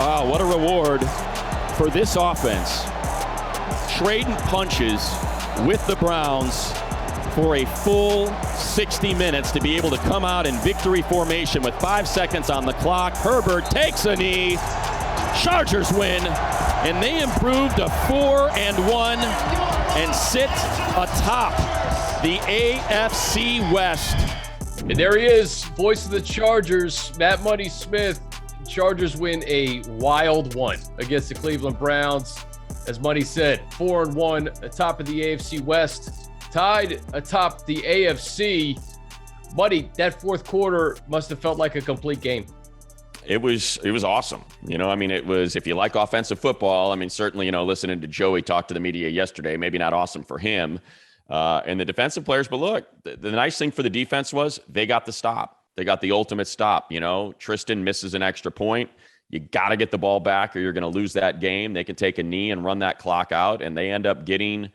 Oh, what a reward for this offense. Trading punches with the Browns for a full 60 minutes to be able to come out in victory formation with 5 seconds on the clock. Herbert takes a knee. Chargers win, and they improve to 4-1 and sit atop the AFC West. And there he is, voice of the Chargers, Matt Money Smith. Chargers win a wild one against the Cleveland Browns. As Money said, 4-1 atop of the AFC West, tied atop the AFC. Money, that fourth quarter must have felt like a complete game. It was awesome. It was, if you like offensive football, certainly, listening to Joey talk to the media yesterday, maybe not awesome for him and the defensive players. But look, the nice thing for the defense was they got the stop. They got the ultimate stop. Tristan misses an extra point. You got to get the ball back or you're going to lose that game. They can take a knee and run that clock out, and they end up getting,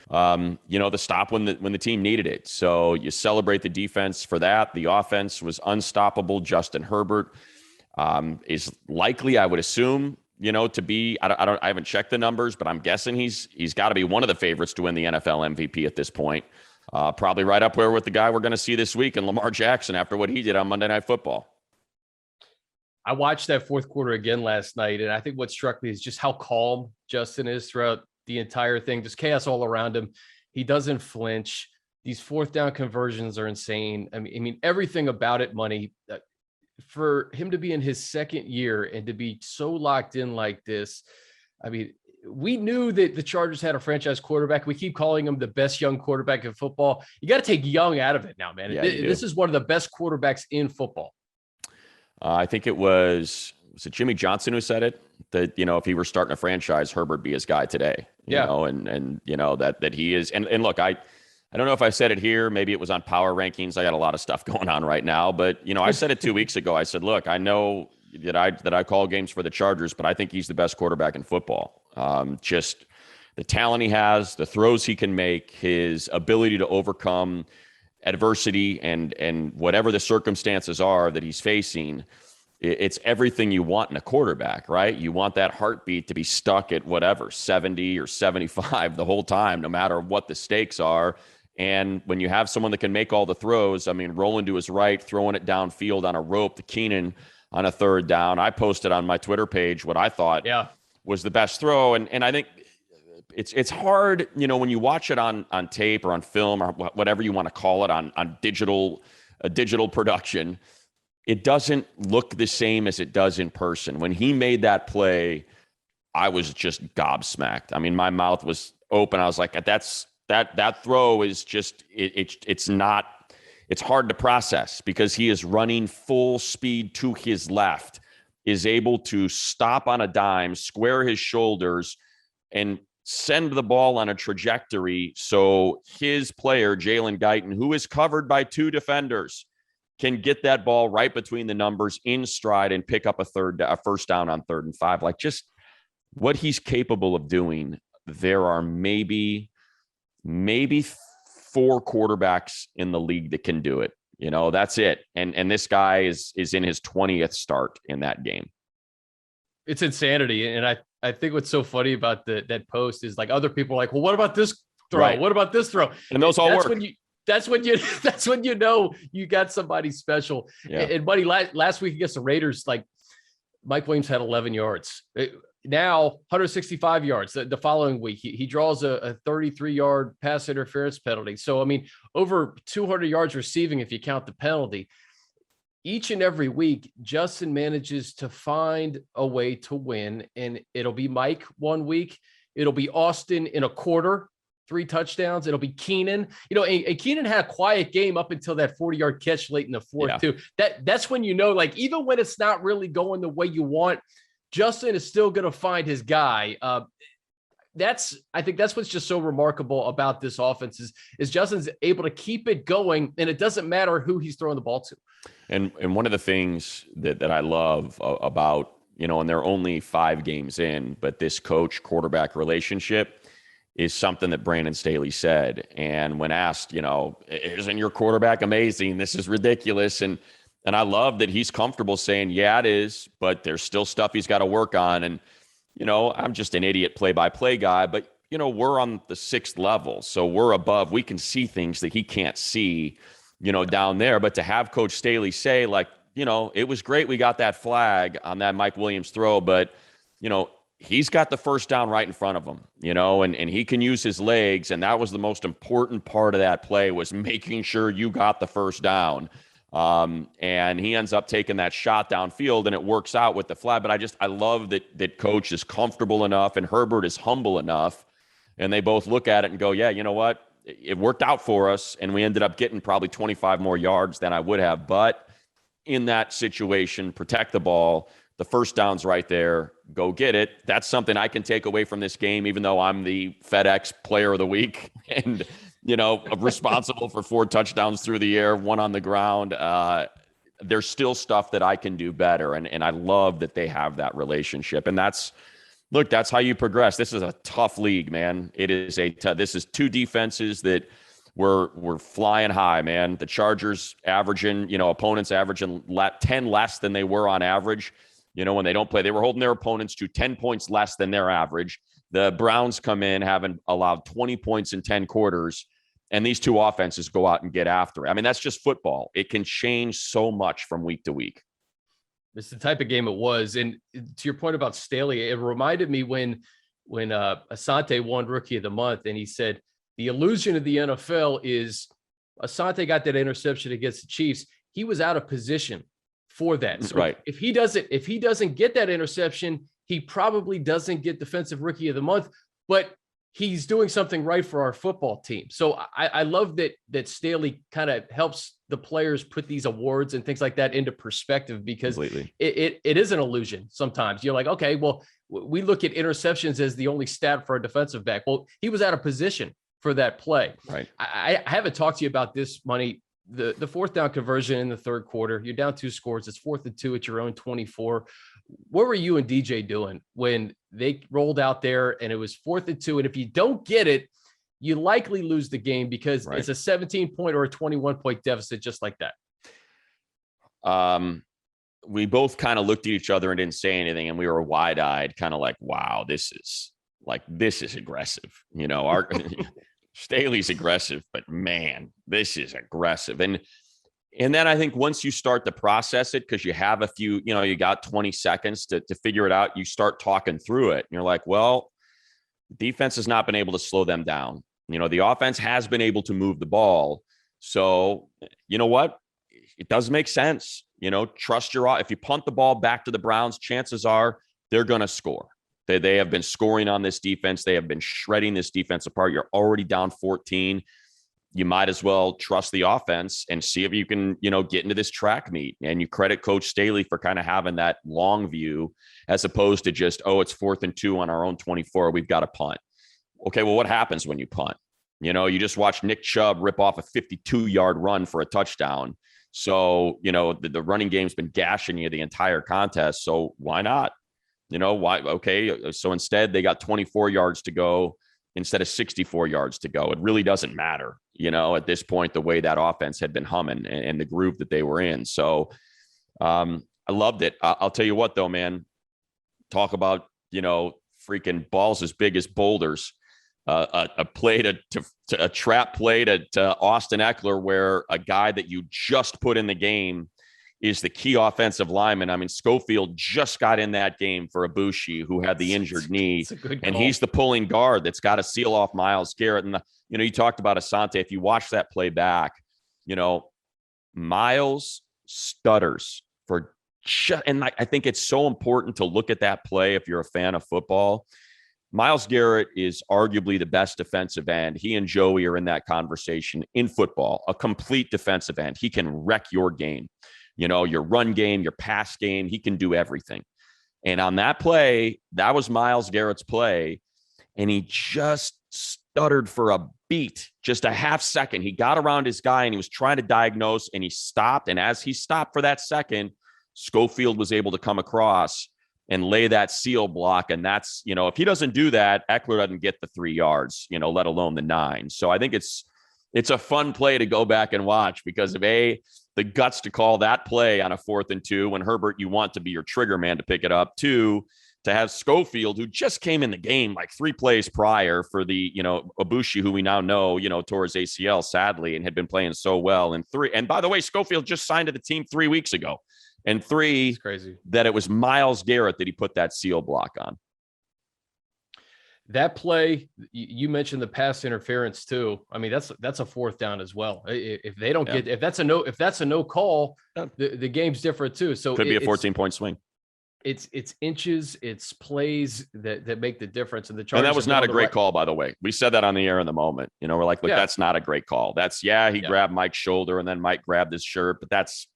the stop when the team needed it. So you celebrate the defense for that. The offense was unstoppable. Justin Herbert is likely, I would assume, to be. I haven't checked the numbers, but I'm guessing he's got to be one of the favorites to win the NFL MVP at this point. Probably right up there with the guy we're going to see this week in Lamar Jackson after what he did on Monday Night Football. I watched that fourth quarter again last night, and I think what struck me is just how calm Justin is throughout the entire thing. Just chaos all around him. He doesn't flinch. These fourth down conversions are insane. I mean, everything about it, Money. For him to be in his second year and to be so locked in like this, we knew that the Chargers had a franchise quarterback. We keep calling him the best young quarterback in football. You got to take young out of it now, man. Yeah, this is one of the best quarterbacks in football. I think was it Jimmy Johnson who said it, that, if he were starting a franchise, Herbert be his guy today, that he is. And look, I don't know if I said it here, maybe it was on Power Rankings. I got a lot of stuff going on right now, but I said it 2 weeks ago. I said, look, I know that I call games for the Chargers, but I think he's the best quarterback in football. Just the talent he has, the throws he can make, his ability to overcome adversity and whatever the circumstances are that he's facing. It's everything you want in a quarterback, right? You want that heartbeat to be stuck at whatever, 70 or 75 the whole time, no matter what the stakes are. And when you have someone that can make all the throws, rolling to his right, throwing it downfield on a rope to Keenan on a third down. I posted on my Twitter page what I thought was the best throw. And I think it's hard, when you watch it on tape or on film or whatever you want to call it, on digital production, it doesn't look the same as it does in person. When he made that play, I was just gobsmacked. My mouth was open. I was like, that throw is just, it's hard to process because he is running full speed to his left, is able to stop on a dime, square his shoulders, and send the ball on a trajectory so his player, Jalen Guyton, who is covered by two defenders, can get that ball right between the numbers in stride and pick up a first down on 3rd and 5. Like, just what he's capable of doing. There are maybe 4 quarterbacks in the league that can do it. That's it. And this guy is in his 20th start in that game. It's insanity. And I think what's so funny about that post is, like, other people are like, well, what about this throw? Right. What about this throw? And those all work. That's when you know you got somebody special. Yeah. And buddy, last week against the Raiders, like, Mike Williams had 11 yards. Now 165 yards. The following week, he draws a 33-yard pass interference penalty. So, over 200 yards receiving if you count the penalty. Each and every week, Justin manages to find a way to win, and it'll be Mike one week. It'll be Austin in a quarter, 3 touchdowns. It'll be Keenan. And Keenan had a quiet game up until that 40-yard catch late in the fourth too. That's when like, even when it's not really going the way you want, Justin is still going to find his guy. I think that's what's just so remarkable about this offense is Justin's able to keep it going, and it doesn't matter who he's throwing the ball to. And one of the things that I love about, and they're only 5 games in, but this coach quarterback relationship is something that Brandon Staley said. And when asked, isn't your quarterback amazing? This is ridiculous. And And I love that he's comfortable saying, yeah, it is, but there's still stuff he's got to work on. And, I'm just an idiot play-by-play guy, but, we're on the 6th level. So we're above. We can see things that he can't see, down there. But to have Coach Staley say, like, it was great we got that flag on that Mike Williams throw, but, he's got the first down right in front of him, and he can use his legs. And that was the most important part of that play, was making sure you got the first down. And he ends up taking that shot downfield, and it works out with the flag. But I love that Coach is comfortable enough and Herbert is humble enough, and they both look at it and go, yeah, you know what? It worked out for us, and we ended up getting probably 25 more yards than I would have. But in that situation, protect the ball. The first down's right there. Go get it. That's something I can take away from this game, even though I'm the FedEx Player of the Week and, responsible for 4 touchdowns through the air, 1 on the ground. There's still stuff that I can do better. And I love that they have that relationship. And that's how you progress. This is a tough league, man. It is this is 2 defenses that we're flying high, man. The Chargers averaging, opponents averaging 10 less than they were on average. When they don't play, they were holding their opponents to 10 points less than their average. The Browns come in having allowed 20 points in 10 quarters, and these 2 offenses go out and get after it. I mean, that's just football. It can change so much from week to week. It's the type of game it was. And to your point about Staley, it reminded me when Asante won Rookie of the Month, and he said, the illusion of the NFL is Asante got that interception against the Chiefs. He was out of position for that. So right. if he doesn't get that interception, he probably doesn't get Defensive Rookie of the Month, but he's doing something right for our football team. So I love that Staley kind of helps the players put these awards and things like that into perspective, because it is an illusion. Sometimes you're like, okay, well, we look at interceptions as the only stat for a defensive back. Well, he was out of position for that play. Right. I haven't talked to you about this, Money. The 4th down conversion in the 3rd quarter, you're down 2 scores. It's 4th and 2 at your own 24. What were you and DJ doing when they rolled out there and it was 4th and 2? And if you don't get it, you likely lose the game, because it's a 17-point or a 21-point deficit, just like that. We both kind of looked at each other and didn't say anything, and we were wide-eyed, kind of like, wow, this is aggressive. Our Staley's aggressive, but man, this is aggressive. And then I think once you start to process it, because you have a few, you got 20 seconds to figure it out, you start talking through it. And you're like, well, the defense has not been able to slow them down. The offense has been able to move the ball. So, you know what? It does make sense. Trust if you punt the ball back to the Browns, chances are they're going to score. They have been scoring on this defense. They have been shredding this defense apart. You're already down 14. You might as well trust the offense and see if you can, get into this track meet. And you credit Coach Staley for kind of having that long view, as opposed to just, it's 4th and 2 on our own 24. We've got to punt. Okay, well, what happens when you punt? You just watch Nick Chubb rip off a 52-yard run for a touchdown. So, the running game's been gashing you the entire contest. So why not? Why? Okay. So instead they got 24 yards to go instead of 64 yards to go. It really doesn't matter, at this point, the way that offense had been humming and the groove that they were in. So I loved it. I'll tell you what though, man, talk about, freaking balls as big as boulders. A play to a trap play to Austin Eckler, where a guy that you just put in the game is the key offensive lineman. I mean, Schofield just got in that game for Ibushi, who had the injured knee, and he's the pulling guard that's got to seal off Myles Garrett. And, you talked about Asante. If you watch that play back, Myles stutters and I think it's so important to look at that play if you're a fan of football. Myles Garrett is arguably the best defensive end. He and Joey are in that conversation in football, a complete defensive end. He can wreck your game. Your run game, your pass game, he can do everything. And on that play, that was Myles Garrett's play. And he just stuttered for a beat, just a half second. He got around his guy and he was trying to diagnose, and he stopped. And as he stopped for that second, Schofield was able to come across and lay that seal block. And that's, if he doesn't do that, Eckler doesn't get the 3 yards, let alone the 9. So I think it's a fun play to go back and watch, because of the guts to call that play on a 4th and 2 when Herbert, you want to be your trigger man to pick it up. 2, to have Schofield, who just came in the game like 3 plays prior for the, Ibushi, who we now know, tore his ACL sadly and had been playing so well. And 3, and by the way, Schofield just signed to the team 3 weeks ago. And 3, it's crazy that it was Myles Garrett that he put that seal block on. That play, you mentioned the pass interference too. I mean, that's a 4th down as well. If they don't get, if that's a no call, the game's different too. So could be a 14-point swing. It's inches, it's plays that make the difference. And the Chargers, and that was not a great call, by the way. We said that on the air in the moment. We're like, look, that's not a great call. That's he grabbed Mike's shoulder and then Mike grabbed his shirt, but that's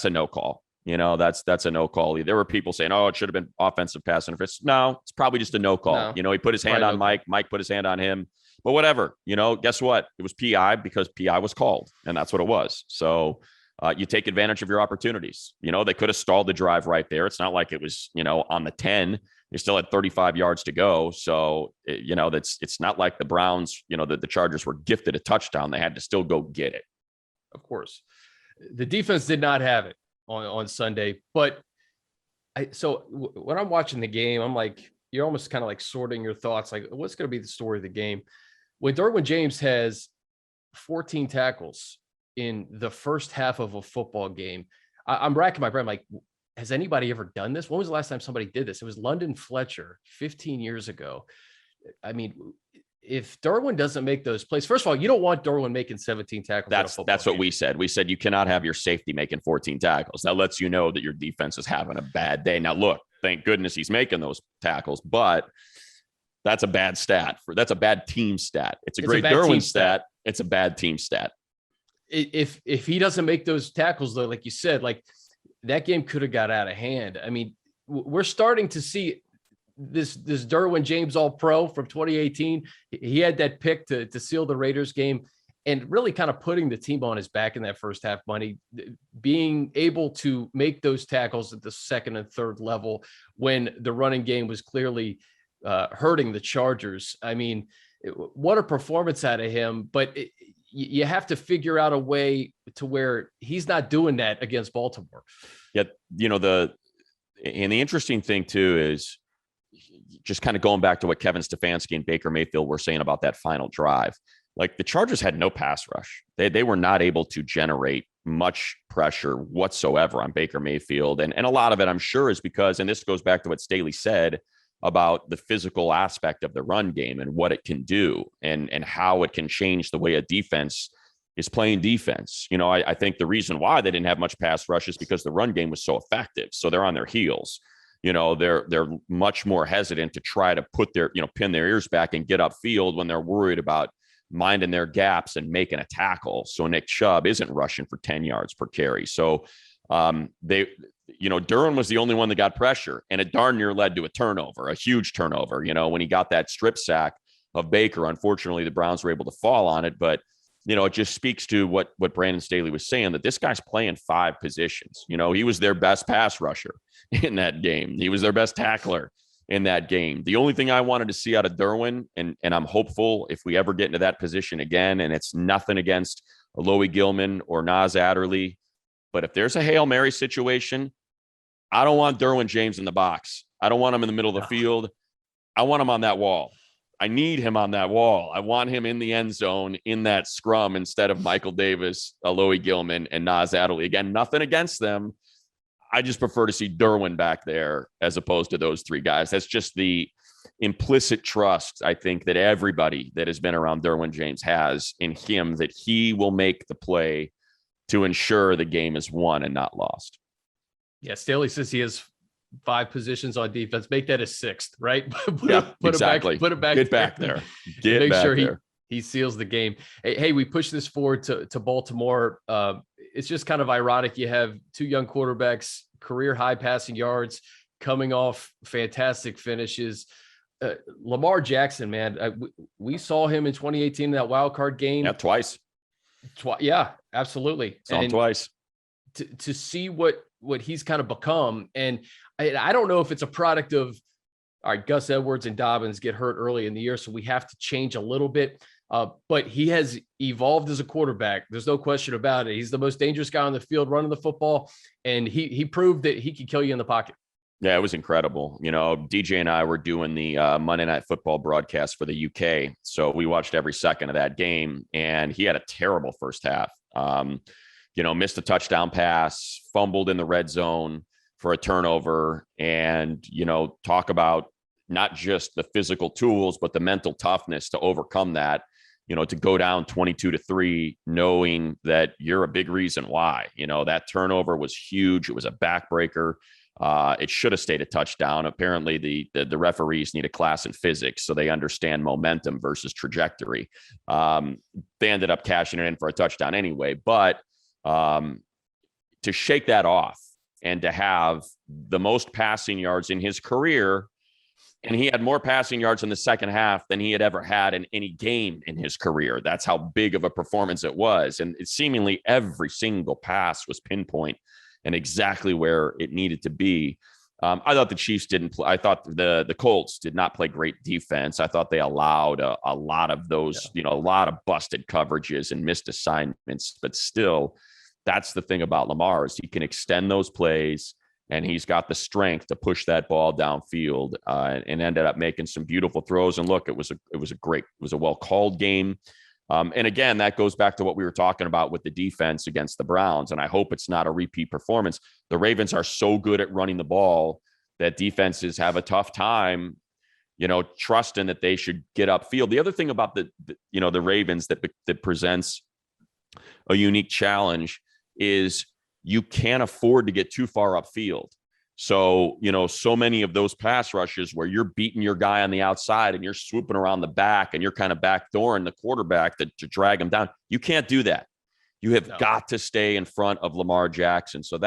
a no call. That's a no call. There were people saying, oh, it should have been offensive pass interference. No, it's probably just a no call. No. He put his hand on Mike. Mike put his hand on him. But whatever, guess what? It was PI because PI was called, and that's what it was. So you take advantage of your opportunities. They could have stalled the drive right there. It's not like it was, on the 10. You still had 35 yards to go. So, it's not like the Browns, the Chargers were gifted a touchdown. They had to still go get it. Of course. The defense did not have it on Sunday, but when I'm watching the game, I'm like, you're almost kind of like sorting your thoughts, like what's going to be the story of the game when Derwin James has 14 tackles in the first half of a football game. I'm racking my brain. Like, has anybody ever done this? When was the last time somebody did this? It was London Fletcher 15 years ago. I mean, if Derwin doesn't make those plays, first of all, you don't want Derwin making 17 tackles. That's what we said. We said you cannot have your safety making 14 tackles. That lets you know that your defense is having a bad day. Now, look, thank goodness he's making those tackles, but that's a bad stat. That's a bad team stat. It's a great Derwin stat. It's a bad team stat. If he doesn't make those tackles, though, like you said, like that game could have got out of hand. I mean, we're starting to see this Derwin James All-Pro from 2018. He had that pick to seal the Raiders game and really kind of putting the team on his back in that first half, Money, being able to make those tackles at the second and third level when the running game was clearly hurting the Chargers. I mean, what a performance out of him, but you have to figure out a way to where he's not doing that against Baltimore. Yeah. The interesting thing too is just kind of going back to what Kevin Stefanski and Baker Mayfield were saying about that final drive. Like, the Chargers had no pass rush. They were not able to generate much pressure whatsoever on Baker Mayfield. And a lot of it, I'm sure, is because, and this goes back to what Staley said about the physical aspect of the run game and what it can do and how it can change the way a defense is playing defense. I think the reason why they didn't have much pass rush is because the run game was so effective. So they're on their heels. They're much more hesitant to try to put their, pin their ears back and get upfield when they're worried about minding their gaps and making a tackle. So Nick Chubb isn't rushing for 10 yards per carry. So Derwin was the only one that got pressure, and it darn near led to a turnover, a huge turnover. When he got that strip sack of Baker, unfortunately, the Browns were able to fall on it, but it just speaks to what Brandon Staley was saying, that this guy's playing 5 positions. He was their best pass rusher in that game. He was their best tackler in that game. The only thing I wanted to see out of Derwin, and I'm hopeful if we ever get into that position again, and it's nothing against Alohi Gilman or Nas Adderley, but if there's a Hail Mary situation, I don't want Derwin James in the box. I don't want him in the middle of the field. I want him on that wall. I need him on that wall. I want him in the end zone in that scrum instead of Michael Davis, Alohi Gilman, and Nas Adderley. Again, nothing against them. I just prefer to see Derwin back there as opposed to those 3 guys. That's just the implicit trust, I think, that everybody that has been around Derwin James has in him, that he will make the play to ensure the game is won and not lost. Yeah, Staley says he has 5 positions on defense. Make that a 6th, right? Exactly. Put it back. Get back there. Make sure he seals the game. Hey, we push this forward to Baltimore. It's just kind of ironic. You have 2 young quarterbacks, career high passing yards, coming off fantastic finishes. Lamar Jackson, man, we saw him in 2018 in that wild card game. Yeah, twice. Yeah, absolutely. Saw him twice. To see what he's kind of become. And I don't know if it's a product of, all right, Gus Edwards and Dobbins get hurt early in the year, so we have to change a little bit. But he has evolved as a quarterback. There's no question about it. He's the most dangerous guy on the field running the football, and he proved that he could kill you in the pocket. Yeah, it was incredible. DJ and I were doing the Monday Night Football broadcast for the UK. So we watched every second of that game, and he had a terrible first half. Missed a touchdown pass, fumbled in the red zone for a turnover, and, talk about not just the physical tools, but the mental toughness to overcome that, to go down 22-3, knowing that you're a big reason why. That turnover was huge. It was a backbreaker. It should have stayed a touchdown. Apparently the referees need a class in physics, so they understand momentum versus trajectory. They ended up cashing it in for a touchdown anyway, but to shake that off and to have the most passing yards in his career, and he had more passing yards in the second half than he had ever had in any game in his career. That's how big of a performance it was. And seemingly every single pass was pinpoint and exactly where it needed to be. I thought the Chiefs didn't play. I thought the Colts did not play great defense. I thought they allowed a lot of those, a lot of busted coverages and missed assignments. But still, that's the thing about Lamar, is he can extend those plays, and he's got the strength to push that ball downfield, and ended up making some beautiful throws. And look, it was a well-called game. And again, that goes back to what we were talking about with the defense against the Browns. And I hope it's not a repeat performance. The Ravens are so good at running the ball that defenses have a tough time, trusting that they should get upfield. The other thing about the Ravens that presents a unique challenge is you can't afford to get too far upfield. So, so many of those pass rushes where you're beating your guy on the outside and you're swooping around the back and you're kind of backdooring the quarterback to drag him down. You can't do that. You have got to stay in front of Lamar Jackson. So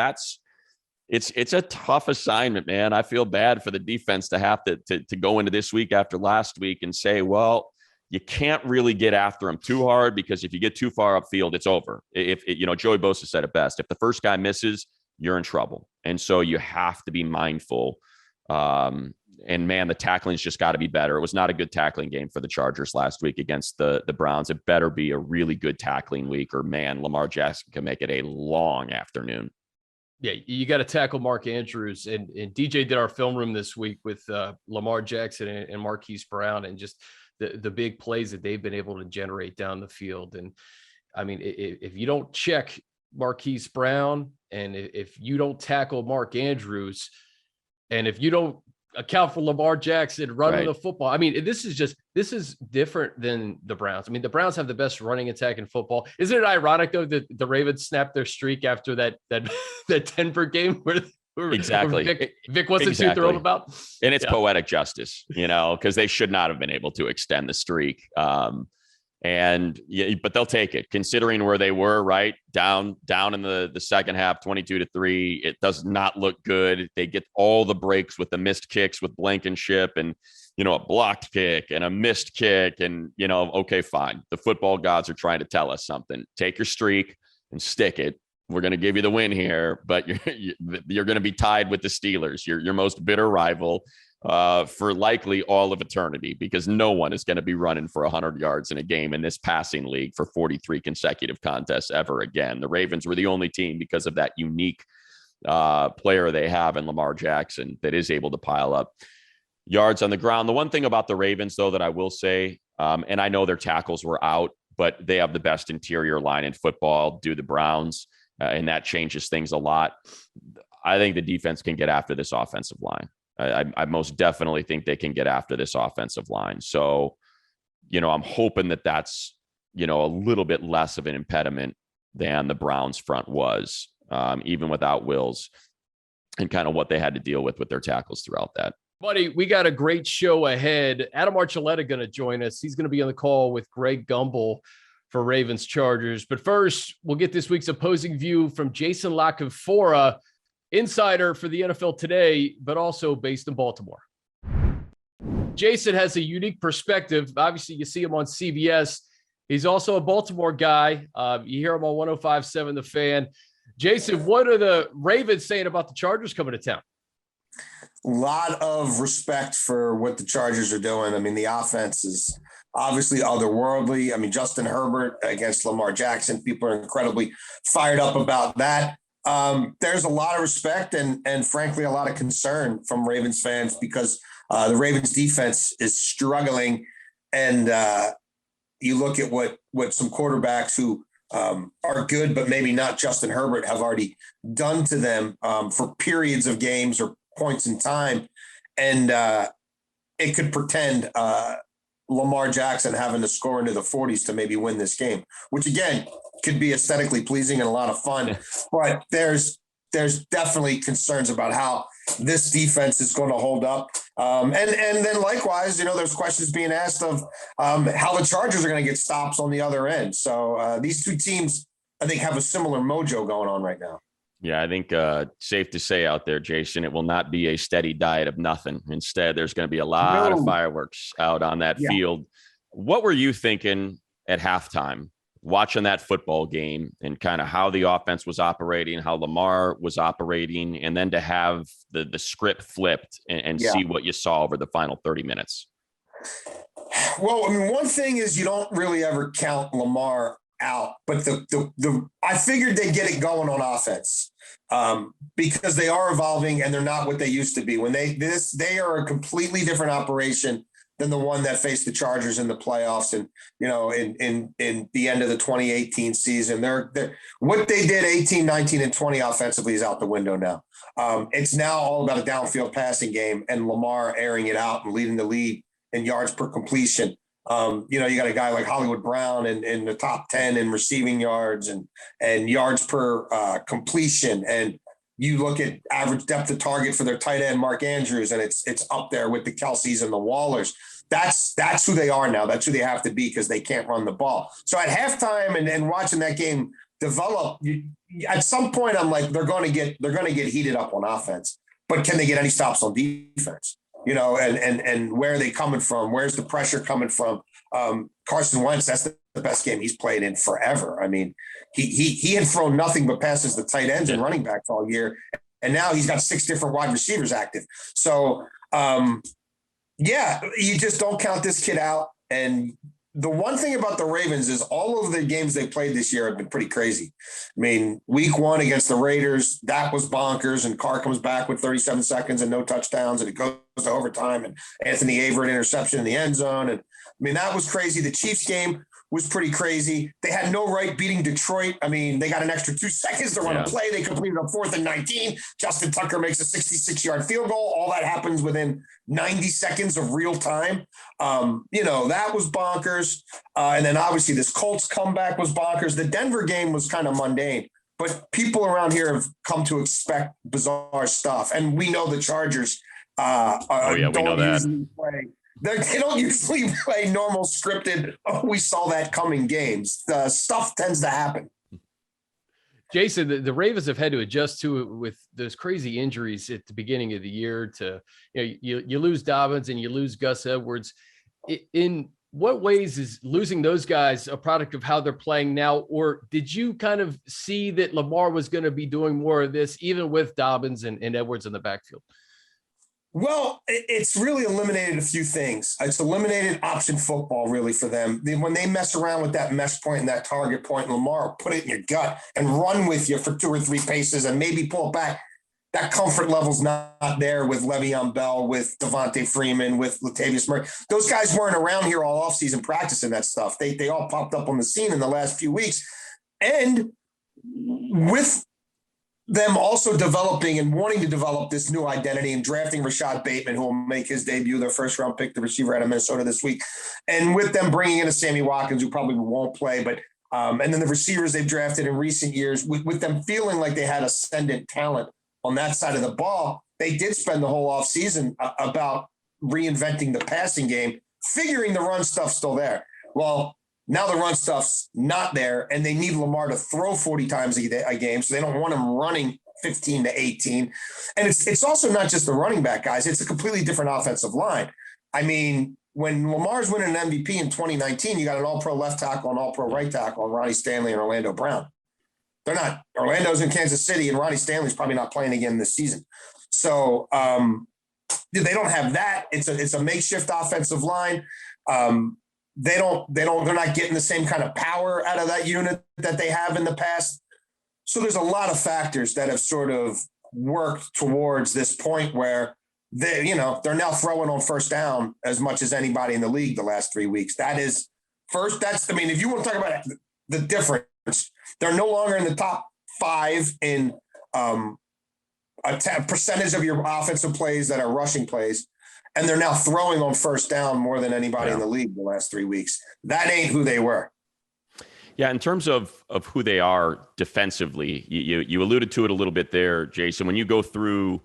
it's a tough assignment, man. I feel bad for the defense to have to go into this week after last week and say, well, you can't really get after him too hard, because if you get too far upfield, it's over. If Joey Bosa said it best, if the first guy misses, you're in trouble. And so you have to be mindful. And man, the tackling's just got to be better. It was not a good tackling game for the Chargers last week against the Browns. It better be a really good tackling week, or man, Lamar Jackson can make it a long afternoon. Yeah, you got to tackle Mark Andrews, and DJ did our film room this week with Lamar Jackson and Marquise Brown, and just the big plays that they've been able to generate down the field. And I mean, if you don't check Marquise Brown, and if you don't tackle Mark Andrews, and if you don't account for Lamar Jackson running the football, I mean, this is different than the Browns. I mean, the Browns have the best running attack in football. Isn't it ironic though that the Ravens snapped their streak after that Denver game where exactly Vic wasn't too thrilled about? And it's poetic justice, because they should not have been able to extend the streak. But they'll take it, considering where they were, right down in the second half, 22-3. It does not look good. They get all the breaks with the missed kicks with Blankenship, and a blocked kick and a missed kick, and okay, fine. The football gods are trying to tell us something. Take your streak and stick it. We're going to give you the win here, but you're going to be tied with the Steelers, your most bitter rival, for likely all of eternity, because no one is going to be running for 100 yards in a game in this passing league for 43 consecutive contests ever again. The Ravens were the only team, because of that unique player they have in Lamar Jackson, that is able to pile up yards on the ground. The one thing about the Ravens, though, that I will say, and I know their tackles were out, but they have the best interior line in football, do the Browns, and that changes things a lot. I think the defense can get after this offensive line. I most definitely think they can get after this offensive line. So, I'm hoping that that's, a little bit less of an impediment than the Browns front was, even without Wills, and kind of what they had to deal with their tackles throughout that. Buddy, we got a great show ahead. Adam Archuleta going to join us. He's going to be on the call with Greg Gumbel for Ravens Chargers. But first, we'll get this week's opposing view from Jason La Canfora, insider for the NFL Today, but also based in Baltimore. Jason has a unique perspective. Obviously, you see him on CBS. He's also a Baltimore guy. You hear him on 105.7 The Fan. Jason, what are the Ravens saying about the Chargers coming to town? A lot of respect for what the Chargers are doing. I mean, the offense is obviously otherworldly. I mean, Justin Herbert against Lamar Jackson, people are incredibly fired up about that. There's a lot of respect and frankly, a lot of concern from Ravens fans because the Ravens defense is struggling. And you look at what some quarterbacks who are good, but maybe not Justin Herbert, have already done to them for periods of games or points in time. And it could pretend Lamar Jackson having to score into the 40s to maybe win this game, which again could be aesthetically pleasing and a lot of fun. But there's definitely concerns about how this defense is going to hold up. And then likewise, there's questions being asked of how the Chargers are going to get stops on the other end. So these two teams, I think, have a similar mojo going on right now. Yeah, I think safe to say out there, Jason, it will not be a steady diet of nothing. Instead, there's going to be a lot of fireworks out on that field. What were you thinking at halftime, watching that football game and kind of how the offense was operating, how Lamar was operating, and then to have the script flipped and see what you saw over the final 30 minutes? Well, I mean, one thing is you don't really ever count Lamar out, but I figured they'd get it going on offense because they are evolving and they're not what they used to be. When they are a completely different operation than the one that faced the Chargers in the playoffs and in the end of the 2018 season. They're what they did 18, 19, and 20 offensively is out the window now. It's now all about a downfield passing game and Lamar airing it out and leading the league in yards per completion. You got a guy like Hollywood Brown in the top 10 in receiving yards and yards per completion. And you look at average depth of target for their tight end, Mark Andrews, and it's up there with the Kelce's and the Wallers. That's who they are now. That's who they have to be because they can't run the ball. So at halftime and watching that game develop, at some point I'm like, they're going to get heated up on offense, but can they get any stops on defense? And where are they coming from? Where's the pressure coming from? Carson Wentz, that's the best game he's played in forever. I mean, he had thrown nothing but passes to tight ends and running backs all year. And now he's got 6 different wide receivers active. So, you just don't count this kid out. And the one thing about the Ravens is all of the games they played this year have been pretty crazy. I mean, week 1 against the Raiders, that was bonkers. And Carr comes back with 37 seconds and no touchdowns. And it goes to overtime. And Anthony Averett interception in the end zone. And I mean, that was crazy. The Chiefs game was pretty crazy. They had no right beating Detroit. I mean, they got an extra 2 seconds to run a play. They completed a 4th and 19. Justin Tucker makes a 66-yard field goal. All that happens within 90 seconds of real time. That was bonkers. And then obviously this Colts comeback was bonkers. The Denver game was kind of mundane, but people around here have come to expect bizarre stuff. And we know the Chargers we know that. They don't usually play normal scripted, we saw that coming games. Stuff tends to happen. Jason, the Ravens have had to adjust to it with those crazy injuries at the beginning of the year. To you lose Dobbins and you lose Gus Edwards. In what ways is losing those guys a product of how they're playing now? Or did you kind of see that Lamar was going to be doing more of this, even with Dobbins and Edwards in the backfield? Well, it's really eliminated a few things. It's eliminated option football really for them. When they mess around with that mesh point and that target point, Lamar will put it in your gut and run with you for 2 or 3 paces and maybe pull it back. That comfort level's not there with Le'Veon Bell, with Devontae Freeman, with Latavius Murray. Those guys weren't around here all offseason practicing that stuff. They all popped up on the scene in the last few weeks. And with them also developing and wanting to develop this new identity and drafting Rashad Bateman, who will make his debut, their 1st-round pick, the receiver out of Minnesota this week. And with them bringing in a Sammy Watkins, who probably won't play, but and then the receivers they've drafted in recent years, with them feeling like they had ascendant talent on that side of the ball, they did spend the whole offseason about reinventing the passing game, figuring the run stuff's still there. Well, now the run stuff's not there, and they need Lamar to throw 40 times a game, so they don't want him running 15 to 18. And it's also not just the running back guys. It's a completely different offensive line. I mean, when Lamar's winning an MVP in 2019, you got an all-pro left tackle and all-pro right tackle on Ronnie Stanley and Orlando Brown. They're not. Orlando's in Kansas City, and Ronnie Stanley's probably not playing again this season. So they don't have that. It's a makeshift offensive line. they're not getting the same kind of power out of that unit that they have in the past. So there's a lot of factors that have sort of worked towards this point where they're now throwing on first down as much as anybody in the league the last 3 weeks. If you want to talk about the difference, they're no longer in the top 5 in percentage of your offensive plays that are rushing plays. And they're now throwing on first down more than anybody in the league the last 3 weeks. That ain't who they were. Yeah, in terms of who they are defensively, you alluded to it a little bit there, Jason. When you go through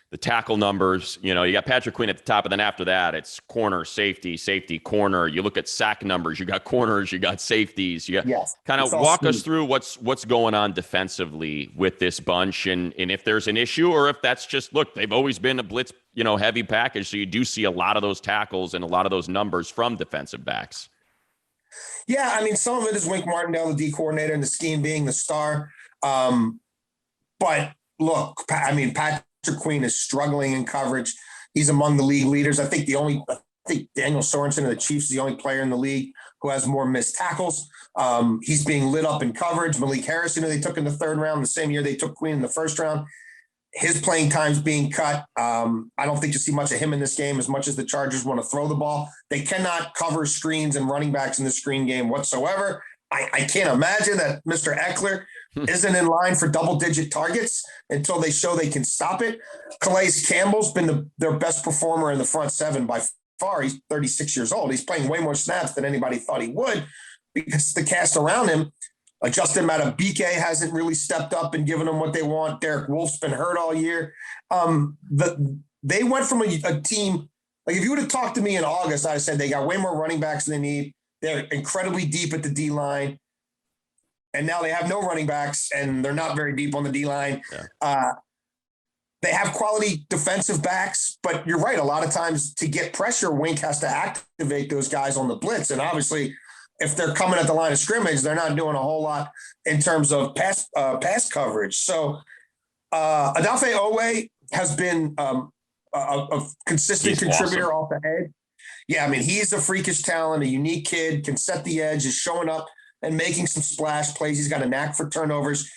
the tackle numbers, you got Patrick Queen at the top, and then after that, it's corner, safety, corner. You look at sack numbers, you got corners, you got safeties. Kind of walk us through what's going on defensively with this bunch, and if there's an issue, or if that's just, look, they've always been a blitz, heavy package, so you do see a lot of those tackles and a lot of those numbers from defensive backs. Yeah, I mean, some of it is Wink Martindale, the D coordinator, and the scheme being the star. But look, I mean, Patrick Queen is struggling in coverage. He's among the league leaders. I think Daniel Sorensen of the Chiefs is the only player in the league who has more missed tackles. He's being lit up in coverage. Malik Harrison, who they took in the 3rd round, the same year they took Queen in the 1st round. His playing time's being cut. I don't think you see much of him in this game as much as the Chargers want to throw the ball. They cannot cover screens and running backs in the screen game whatsoever. I can't imagine that Mr. Eckler isn't in line for double-digit targets until they show they can stop it. Calais Campbell's been their best performer in the front 7 by far. He's 36 years old. He's playing way more snaps than anybody thought he would because the cast around him. Justin Matabike hasn't really stepped up and given them what they want. Derek Wolf's been hurt all year. They went from a team, like if you would have talked to me in August, I'd have said they got way more running backs than they need. They're incredibly deep at the D line. And now they have no running backs and they're not very deep on the D line. Yeah. They have quality defensive backs, but you're right. A lot of times to get pressure, Wink has to activate those guys on the blitz. And obviously, if they're coming at the line of scrimmage, they're not doing a whole lot in terms of pass coverage. So Odafe Owe has been a consistent contributor off the edge. Yeah, I mean, he's a freakish talent, a unique kid, can set the edge, is showing up and making some splash plays. He's got a knack for turnovers.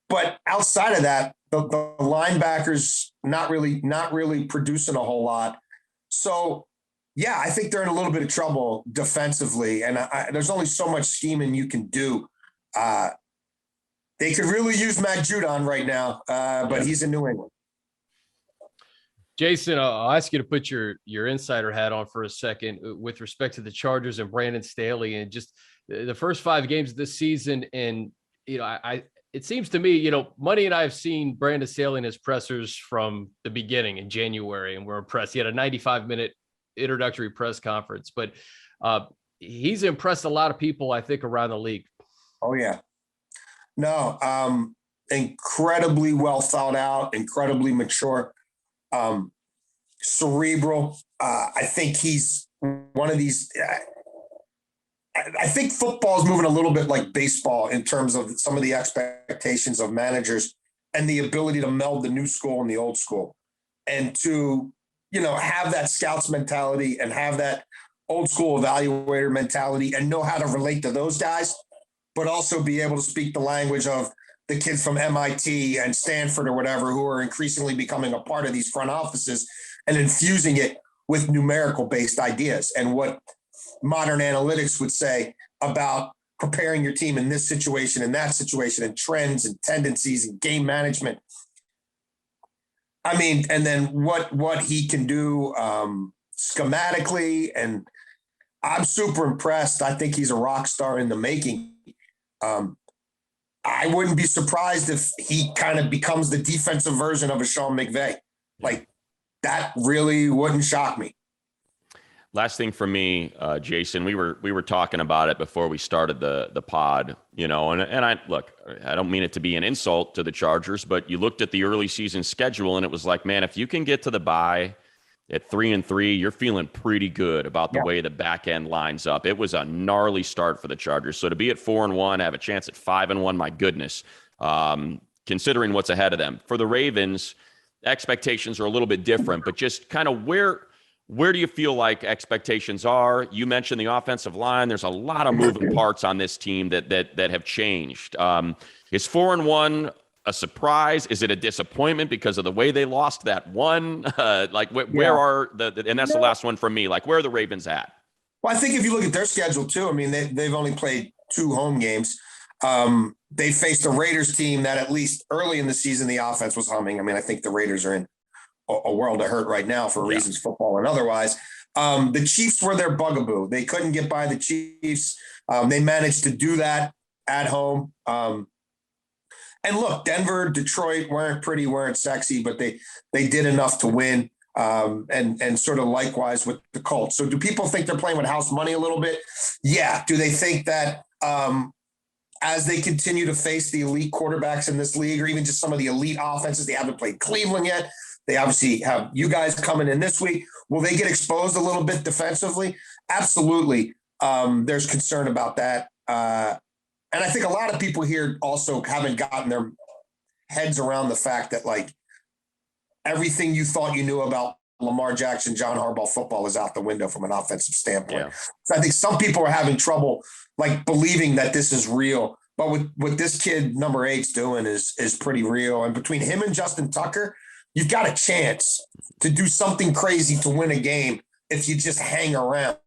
But outside of that, the linebackers not really producing a whole lot. So, yeah, I think they're in a little bit of trouble defensively, and there's only so much scheming you can do. They could really use Matt Judon right now, but he's in New England. Jason, I'll ask you to put your insider hat on for a second with respect to the Chargers and Brandon Staley and just the first 5 games of this season. And, it seems to me, Money and I have seen Brandon Staley in his pressers from the beginning in January, and we're impressed. He had a 95-minute introductory press conference, but he's impressed a lot of people, I think, around the league. Oh, yeah. No, incredibly well thought out, incredibly mature. Cerebral. I think he's one of these. I think football is moving a little bit like baseball in terms of some of the expectations of managers and the ability to meld the new school and the old school, and to have that scouts mentality and have that old school evaluator mentality and know how to relate to those guys, but also be able to speak the language of the kids from MIT and Stanford or whatever, who are increasingly becoming a part of these front offices and infusing it with numerical based ideas and what modern analytics would say about preparing your team in this situation and that situation and trends and tendencies and game management. I mean, and then what he can do schematically, and I'm super impressed. I think he's a rock star in the making. I wouldn't be surprised if he kind of becomes the defensive version of a Sean McVay. Like, that really wouldn't shock me. Last thing for me, Jason, we were talking about it before we started the pod, and I don't mean it to be an insult to the Chargers, but you looked at the early season schedule and it was like, man, if you can get to the bye at 3-3, you're feeling pretty good about the way the back end lines up. It was a gnarly start for the Chargers. So to be at 4-1, have a chance at 5-1, my goodness, considering what's ahead of them. For the Ravens, expectations are a little bit different, but just kind of where Where do you feel like expectations are? You mentioned the offensive line. There's a lot of moving parts on this team that have changed. Is 4-1 a surprise? Is it a disappointment because of the way they lost that one? Where are and that's the last one from me. Like, where are the Ravens at? Well, I think if you look at their schedule too, I mean, they've only played 2 home games. They faced a Raiders team that at least early in the season, the offense was humming. I mean, I think the Raiders are in a world of hurt right now for reasons, football and otherwise. The Chiefs were their bugaboo. They couldn't get by the Chiefs. They managed to do that at home. And look, Denver, Detroit weren't sexy, but they did enough to win. And sort of likewise with the Colts. So do people think they're playing with house money a little bit? Yeah. Do they think that as they continue to face the elite quarterbacks in this league, or even just some of the elite offenses, they haven't played Cleveland yet. They obviously have you guys coming in this week. Will they get exposed a little bit defensively? Absolutely. There's concern about that. And I think a lot of people here also haven't gotten their heads around the fact that, like, everything you thought you knew about Lamar Jackson, John Harbaugh football is out the window from an offensive standpoint. Yeah. So I think some people are having trouble, like, believing that this is real. But what this kid number 8's doing is pretty real. And between him and Justin Tucker, you've got a chance to do something crazy to win a game if you just hang around.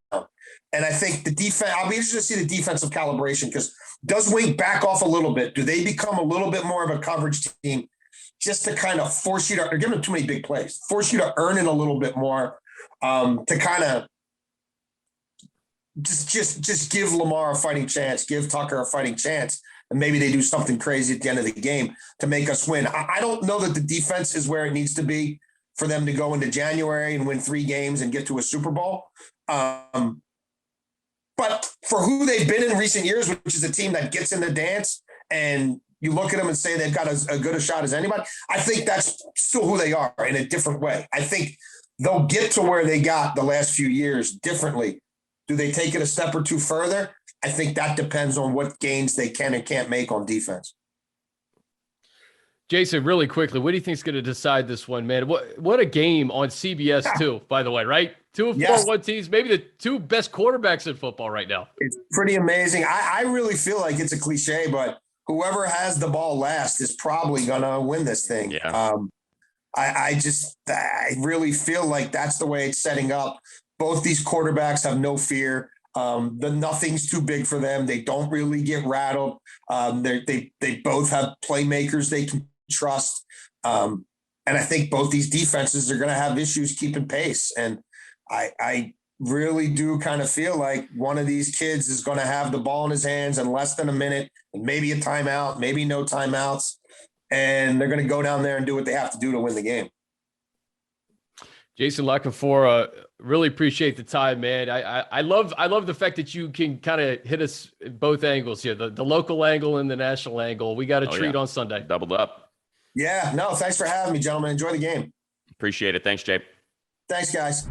And I think the defense, I'll be interested to see the defensive calibration, because does Wink back off a little bit? Do they become a little bit more of a coverage team just to kind of force you to, or give them too many big plays, force you to earn it a little bit more, to kind of just give Lamar a fighting chance, give Tucker a fighting chance, and maybe they do something crazy at the end of the game to make us win. I don't know that the defense is where it needs to be for them to go into January and win 3 games and get to a Super Bowl. But for who they've been in recent years, which is a team that gets in the dance, and you look at them and say they've got as good a shot as anybody, I think that's still who they are in a different way. I think they'll get to where they got the last few years differently. Do they take it a step or two further? I think that depends on what gains they can and can't make on defense. Jason, really quickly, what do you think is going to decide this one, man? What a game on CBS too, by the way, right? 2 of 4-1 teams, maybe the 2 best quarterbacks in football right now. It's pretty amazing. I really feel like it's a cliche, but whoever has the ball last is probably going to win this thing. Yeah. I really feel like that's the way it's setting up. Both these quarterbacks have no fear. Nothing's too big for them. They don't really get rattled. They both have playmakers they can trust. And I think both these defenses are going to have issues keeping pace. And I really do kind of feel like one of these kids is going to have the ball in his hands in less than a minute, and maybe a timeout, maybe no timeouts. And they're going to go down there and do what they have to do to win the game. Jason Canfora, really appreciate the time, man. I love the fact that you can kind of hit us at both angles here, the local angle and the national angle. We got a treat on Sunday. Doubled up. Yeah, no, thanks for having me, gentlemen. Enjoy the game. Appreciate it. Thanks, Jay. Thanks, guys.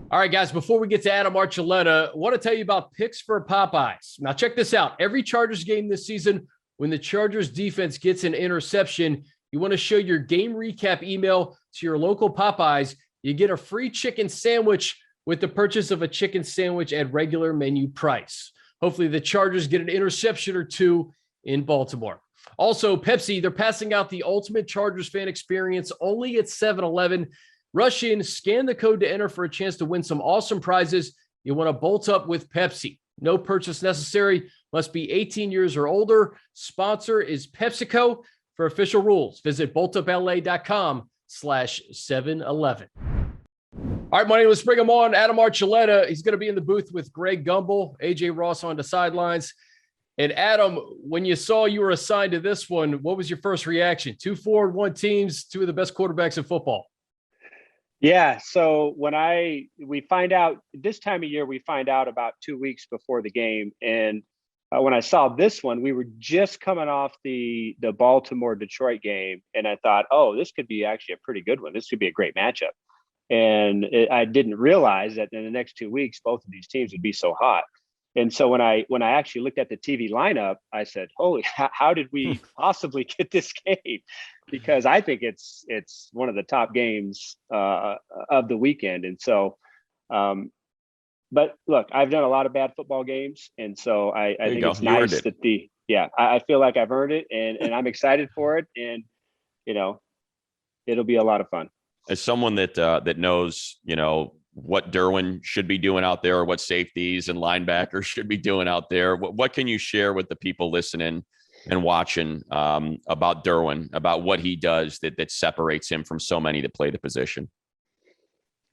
All right, guys, before we get to Adam Archuleta, I want to tell you about picks for Popeyes. Now, check this out. Every Chargers game this season, when the Chargers defense gets an interception, you want to show your game recap email to your local Popeyes. You get a free chicken sandwich with the purchase of a chicken sandwich at regular menu price. Hopefully the Chargers get an interception or 2 in Baltimore. Also, Pepsi, they're passing out the ultimate Chargers fan experience only at 7-Eleven. Rush in, scan the code to enter for a chance to win some awesome prizes. You want to bolt up with Pepsi. No purchase necessary. Must be 18 years or older. Sponsor is PepsiCo. For official rules, visit boltupla.com/7-Eleven. All right, money, let's bring him on. Adam Archuleta. He's going to be in the booth with Greg Gumbel, AJ Ross on the sidelines. And Adam, when you saw you were assigned to this one, what was your first reaction? 2 4-1 teams, 2 of the best quarterbacks in football. Yeah. So when we find out this time of year, we find out about 2 weeks before the game. And when I saw this one, we were just coming off the Baltimore Detroit game. And I thought, oh, this could be actually a pretty good one. This could be a great matchup. And I didn't realize that in the next 2 weeks, both of these teams would be so hot. And so when I actually looked at the TV lineup, I said, holy, how did we possibly get this game? because I think it's one of the top games of the weekend. And so, but look, I've done a lot of bad football games, and so I think it's nice that I feel like I've earned it, and I'm excited for it, and it'll be a lot of fun. As someone that knows, what Derwin should be doing out there, or what safeties and linebackers should be doing out there, what can you share with the people listening and watching about Derwin, about what he does that separates him from so many that play the position?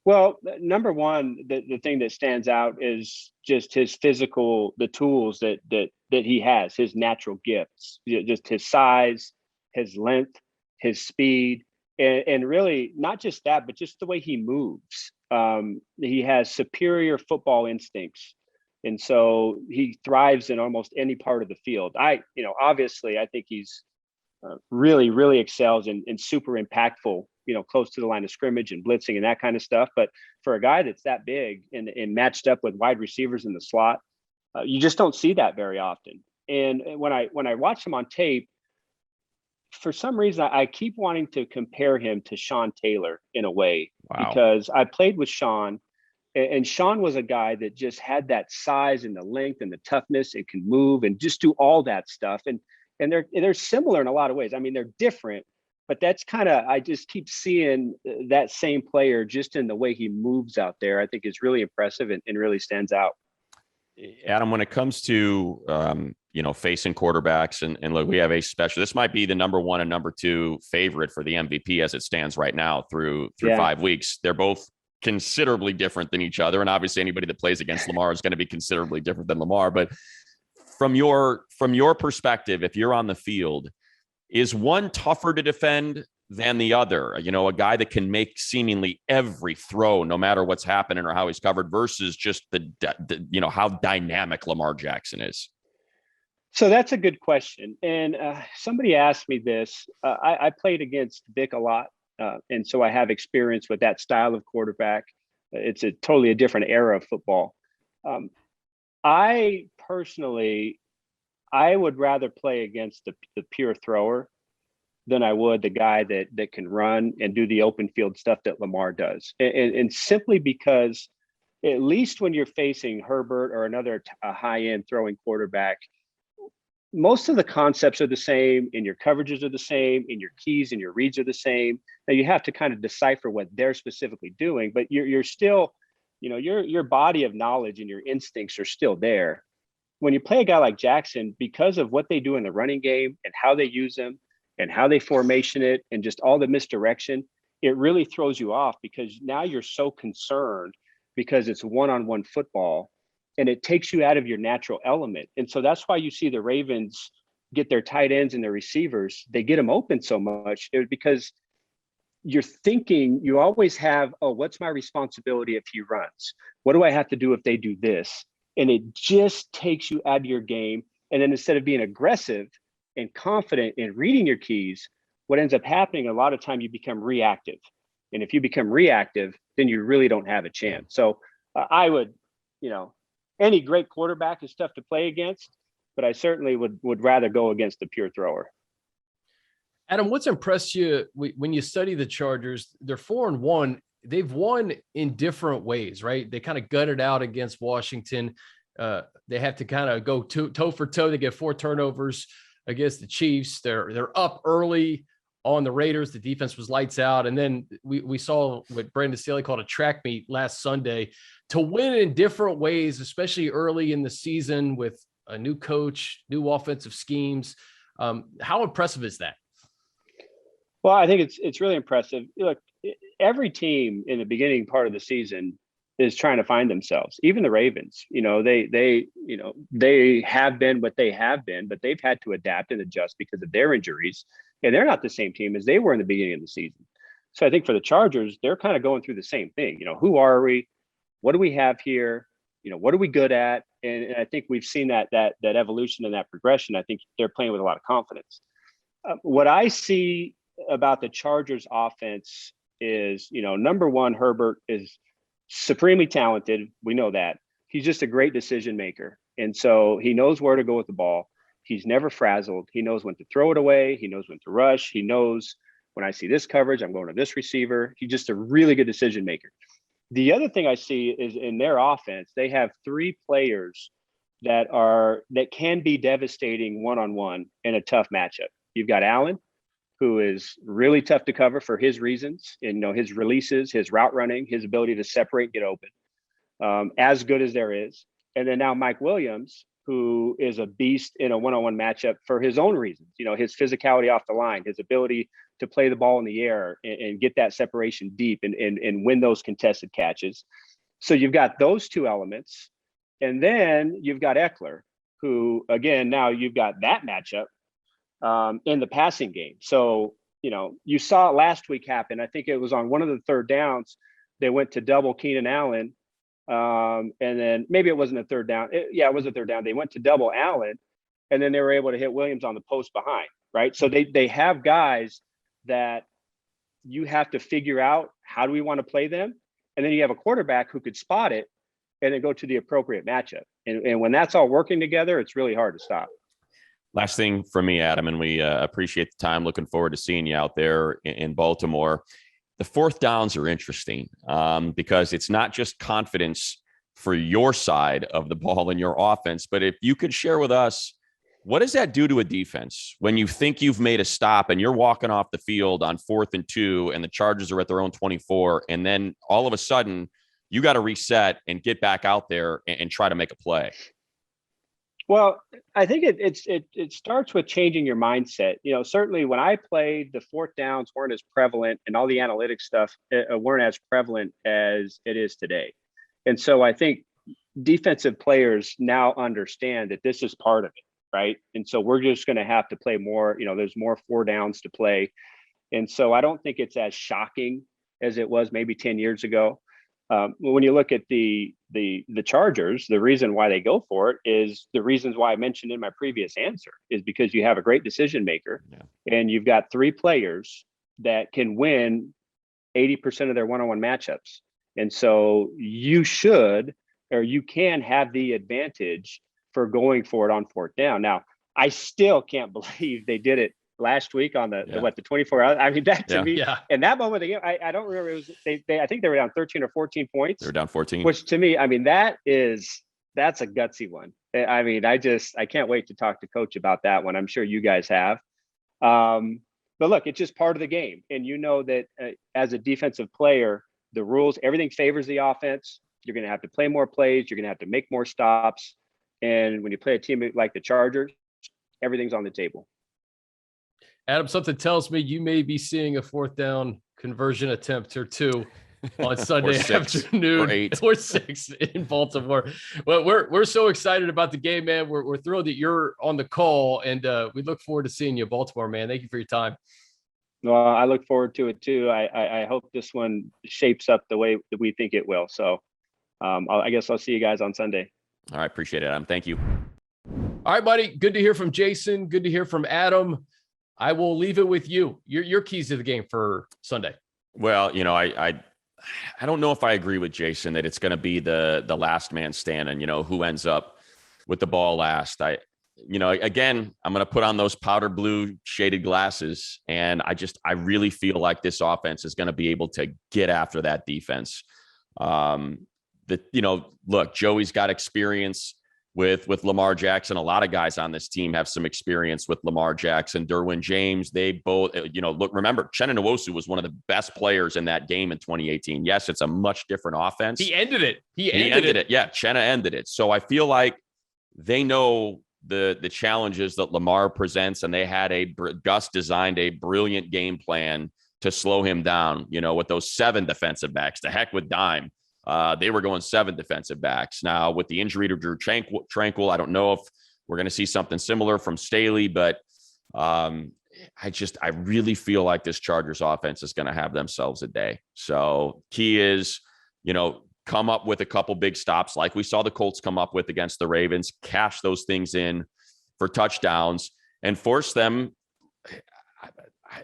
Well, number one, the thing that stands out is just his physical, the tools that he has, his natural gifts, just his size, his length, his speed, and really not just that, but just the way he moves. He has superior football instincts. And so he thrives in almost any part of the field. Obviously, I think he's really, really excels and super impactful, close to the line of scrimmage and blitzing and that kind of stuff. But for a guy that's that big and matched up with wide receivers in the slot, you just don't see that very often. And when I watch him on tape, for some reason, I keep wanting to compare him to Sean Taylor in a way, because I played with Sean, and Sean was a guy that just had that size and the length and the toughness and can move and just do all that stuff. And they're similar in a lot of ways. I mean, they're different, but that's I just keep seeing that same player just in the way he moves out there. I think is really impressive and really stands out. Adam, when it comes to, facing quarterbacks and look, we have this might be the number one and number two favorite for the MVP as it stands right now through 5 weeks. They're both considerably different than each other. And obviously anybody that plays against Lamar is going to be considerably different than Lamar. But from your perspective, if you're on the field, is one tougher to defend than the other? A guy that can make seemingly every throw, no matter what's happening or how he's covered, versus just how dynamic Lamar Jackson is. So that's a good question. And somebody asked me this. I played against Vic a lot. And so I have experience with that style of quarterback. It's a totally different era of football. I personally would rather play against the pure thrower than I would the guy that can run and do the open field stuff that Lamar does. And simply because, at least when you're facing Herbert or another high-end throwing quarterback, most of the concepts are the same, and your coverages are the same, and your keys and your reads are the same. Now you have to kind of decipher what they're specifically doing, but you're still, your body of knowledge and your instincts are still there. When you play a guy like Jackson, because of what they do in the running game and how they use him and how they formation it and just all the misdirection, it really throws you off, because now you're so concerned because it's one-on-one football, and it takes you out of your natural element. And so that's why you see the Ravens get their tight ends and their receivers, they get them open so much, because you're thinking, you always have, what's my responsibility if he runs? What do I have to do if they do this? And it just takes you out of your game. And then instead of being aggressive and confident in reading your keys, what ends up happening, a lot of time you become reactive. And if you become reactive, then you really don't have a chance. So I would, any great quarterback is tough to play against, but I certainly would rather go against the pure thrower. Adam, what's impressed you when you study the Chargers? They're 4-1. They've won in different ways, right? They kind of gutted out against Washington. They have to kind of go toe for toe. They get 4 turnovers against the Chiefs. They're up early on the Raiders. The defense was lights out. And then we saw what Brandon Staley called a track meet last Sunday. To win in different ways, especially early in the season with a new coach, new offensive schemes. How impressive is that? Well, I think it's really impressive. Look, every team in the beginning part of the season is trying to find themselves. Even the Ravens, they have been what they have been, but they've had to adapt and adjust because of their injuries. And they're not the same team as they were in the beginning of the season. So I think for the Chargers, they're kind of going through the same thing. Who are we? What do we have here? What are we good at? And I think we've seen that evolution and that progression. I think they're playing with a lot of confidence. What I see about the Chargers offense is, number one, Herbert is supremely talented. We know that. He's just a great decision maker. And so he knows where to go with the ball. He's never frazzled. He knows when to throw it away. He knows when to rush. He knows When I see this coverage, I'm going to this receiver. He's just a really good decision maker. The other thing I see is in their offense, they have 3 players that can be devastating one-on-one in a tough matchup. You've got Allen, who is really tough to cover for his reasons, and his releases, his route running, his ability to separate, get open, as good as there is. And then now Mike Williams, who is a beast in a one-on-one matchup for his own reasons, his physicality off the line, his ability to play the ball in the air and get that separation deep and win those contested catches. So you've got those 2 elements. And then you've got Eckler, who, again, now you've got that matchup in the passing game. So, you saw it last week happen. I think it was on one of the third downs. They went to double Keenan Allen. And then maybe it wasn't a third down. It was a third down. They went to double Allen, and then they were able to hit Williams on the post behind, right? So they have guys that you have to figure out, how do we want to play them? And then you have a quarterback who could spot it and then go to the appropriate matchup. And when that's all working together, it's really hard to stop. Last thing from me, Adam, and we appreciate the time. Looking forward to seeing you out there in Baltimore. The 4th downs are interesting because it's not just confidence for your side of the ball in your offense, but if you could share with us, what does that do to a defense when you think you've made a stop and you're walking off the field on 4th and 2 and the Chargers are at their own 24, and then all of a sudden you got to reset and get back out there and try to make a play? Well, I think it starts with changing your mindset. Certainly when I played, the 4th downs weren't as prevalent, and all the analytics stuff weren't as prevalent as it is today. And so I think defensive players now understand that this is part of it, right? And so we're just going to have to play more. There's more 4 downs to play. And so I don't think it's as shocking as it was maybe 10 years ago. When you look at the Chargers, the reason why they go for it is the reasons why I mentioned in my previous answer, is because you have a great decision maker, and you've got 3 players that can win 80% of their one-on-one matchups. And so you can have the advantage for going for it on 4th down. Now, I still can't believe they did it last week on the 24 hours. I mean, that to me, in that moment of the game, I don't remember. It was I think they were down 13 or 14 points. They were down 14, which to me, I mean, that's a gutsy one. I mean, I can't wait to talk to Coach about that one. I'm sure you guys have. But look, it's just part of the game, and that as a defensive player, the rules, everything favors the offense. You're going to have to play more plays. You're going to have to make more stops. And when you play a team like the Chargers, everything's on the table. Adam, something tells me you may be seeing a 4th down conversion attempt or 2 on Sunday afternoon or 6 in Baltimore. Well, we're so excited about the game, man. We're thrilled that you're on the call, and we look forward to seeing you in Baltimore, man. Thank you for your time. Well, I look forward to it too. I hope this one shapes up the way that we think it will. So I guess I'll see you guys on Sunday. All right. Appreciate it, Adam. Thank you. All right, buddy. Good to hear from Jason. Good to hear from Adam. I will leave it with you. Your keys to the game for Sunday. Well, I don't know if I agree with Jason that it's going to be the last man standing, who ends up with the ball last. Again, I'm going to put on those powder blue shaded glasses, and I really feel like this offense is going to be able to get after that defense. Look, Joey's got experience with Lamar Jackson. A lot of guys on this team have some experience with Lamar Jackson, Derwin James. They both, remember, Chenna Nwosu was one of the best players in that game in 2018. Yes, it's a much different offense. He ended it. He ended it. Yeah, Chenna ended it. So I feel like they know the challenges that Lamar presents, and they had Gus designed a brilliant game plan to slow him down, with those 7 defensive backs. To heck with dime. They were going 7 defensive backs. Now, with the injury to Drew Tranquil, I don't know if we're going to see something similar from Staley, but I really feel like this Chargers offense is going to have themselves a day. So key is, come up with a couple big stops like we saw the Colts come up with against the Ravens, cash those things in for touchdowns and force them.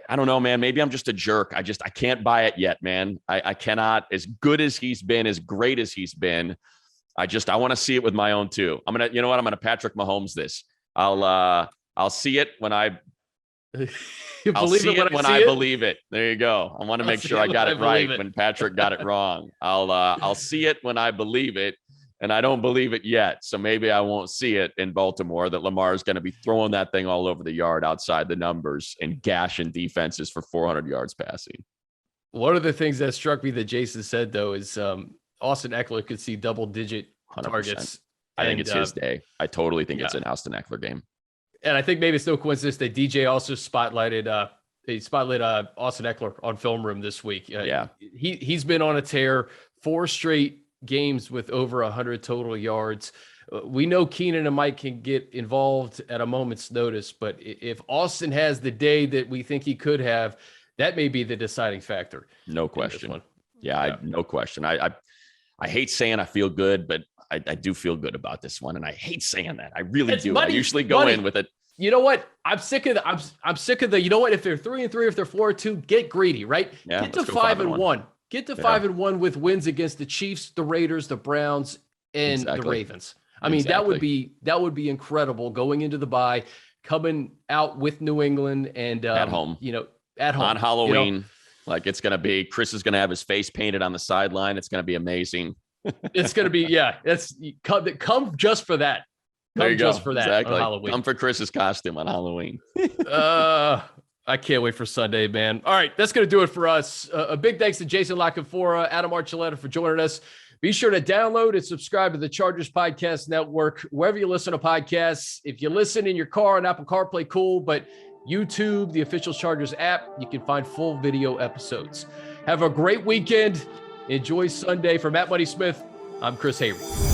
I don't know, man. Maybe I'm just a jerk. I can't buy it yet, man. I cannot. As good as he's been, as great as he's been, I want to see it with my own too. I'm going to Patrick Mahomes this. I'll see it when I I'll see it when I believe it. There you go. I want to make sure I got it right when Patrick got it wrong. I'll see it when I believe it, and I don't believe it yet. So maybe I won't see it in Baltimore that Lamar is going to be throwing that thing all over the yard outside the numbers and gashing defenses for 400 yards passing. One of the things that struck me that Jason said, though, is Austin Eckler could see double-digit targets. I think it's his day. I totally think it's an Austin Eckler game. And I think maybe it's no coincidence that DJ also spotlighted Austin Eckler on Film Room this week. He's been on a tear, 4 straight games with over 100 total yards. We know Keenan and Mike can get involved at a moment's notice, but if Austin has the day that we think he could have, that may be the deciding factor. No question. No question. I hate saying I feel good, but I do feel good about this one, and I hate saying that. I really do. I usually go in with it. You know what? I'm sick of the. You know what? If they're 3-3, if they're 4-2, get greedy, right? Yeah, get to 5-1. Get to 5-1 with wins against the Chiefs, the Raiders, the Browns, and the Ravens. I mean, that would be incredible going into the bye, coming out with New England and at home. At home on Halloween. Like it's going to be, Chris is going to have his face painted on the sideline. It's going to be amazing. It's going to be, it's come just for that. Come just for that exactly. on Halloween. Come for Chris's costume on Halloween. I can't wait for Sunday, man. All right, that's going to do it for us. A big thanks to Jason Canfora, Adam Archuleta for joining us. Be sure to download and subscribe to the Chargers Podcast Network, wherever you listen to podcasts. If you listen in your car on Apple CarPlay, cool, but YouTube, the official Chargers app, you can find full video episodes. Have a great weekend. Enjoy Sunday. For Matt Money Smith, I'm Chris Hayre.